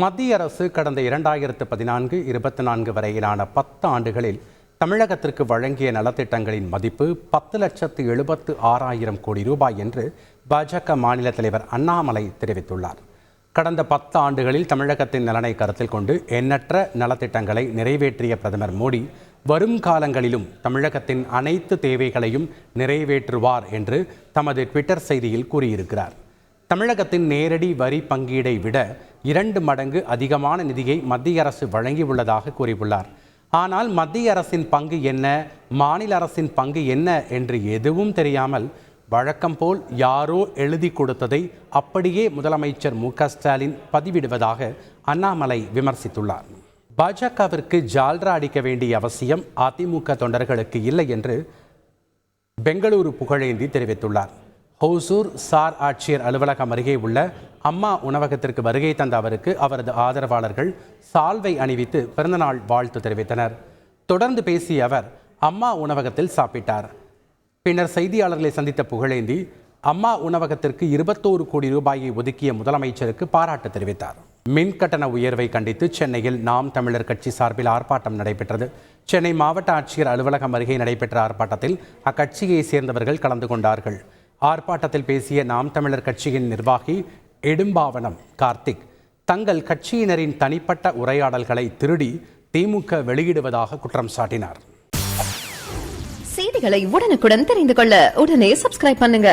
மத்திய அரசு கடந்த 2014-24 வரையிலான 10 ஆண்டுகளில் தமிழகத்திற்கு வழங்கிய நலத்திட்டங்களின் மதிப்பு 10,76,000 கோடி ரூபாய் என்று பாஜக மாநில தலைவர் அண்ணாமலை தெரிவித்துள்ளார். கடந்த 10 ஆண்டுகளில் தமிழகத்தின் நலனை கருத்தில் கொண்டு எண்ணற்ற நலத்திட்டங்களை நிறைவேற்றிய பிரதமர் மோடி வரும் காலங்களிலும் தமிழகத்தின் அனைத்து தேவைகளையும் நிறைவேற்றுவார் என்று தமது ட்விட்டர் செய்தியில் கூறியிருக்கிறார். தமிழகத்தின் நேரடி வரி பங்கீடை விட 2 மடங்கு அதிகமான நிதியை மத்திய அரசு வழங்கியுள்ளதாக கூறியுள்ளார். ஆனால் மத்திய அரசின் பங்கு என்ன, மாநில அரசின் பங்கு என்ன என்று எதுவும் தெரியாமல் வழக்கம் போல் யாரோ எழுதி கொடுத்ததை அப்படியே முதலமைச்சர் மு.க.ஸ்டாலின் பதிவிடுவதாக அண்ணாமலை விமர்சித்துள்ளார். பாஜகவிற்கு ஜால்ரா அடிக்க வேண்டிய அவசியம் அதிமுக தொண்டர்களுக்கு இல்லை என்று பெங்களூரு புகழேந்தி தெரிவித்துள்ளார். ஹோசூர் சார் ஆட்சியர் அலுவலகம் அருகே உள்ள அம்மா உணவகத்திற்கு வருகை தந்த அவருக்கு அவரது ஆதரவாளர்கள் சால்வை அணிவித்து பிறந்தநாள் வாழ்த்து தெரிவித்தனர். தொடர்ந்து பேசிய அவர் அம்மா உணவகத்தில் சாப்பிட்டார். பின்னர் செய்தியாளர்களை சந்தித்த புகழேந்தி அம்மா உணவகத்திற்கு 21 கோடி ரூபாயை ஒதுக்கிய முதலமைச்சருக்கு பாராட்டு தெரிவித்தார். மின் கட்டண உயர்வை கண்டித்து சென்னையில் நாம் தமிழர் கட்சி சார்பில் ஆர்ப்பாட்டம் நடைபெற்றது. சென்னை மாவட்ட ஆட்சியர் அலுவலகம் அருகே நடைபெற்ற ஆர்ப்பாட்டத்தில் அக்கட்சியை சேர்ந்தவர்கள் கலந்து கொண்டார்கள். ஆர்ப்பாட்டத்தில் பேசிய நாம் தமிழர் கட்சியின் நிர்வாகி இடும்பாவனம் கார்த்திக் தங்கள் கட்சியினரின் தனிப்பட்ட உரையாடல்களை திருடி திமுக வெளியிடுவதாக குற்றம் சாட்டினார். செய்திகளை உடனுக்குடன் தெரிந்து கொள்ள உடனே சப்ஸ்கிரைப் பண்ணுங்க.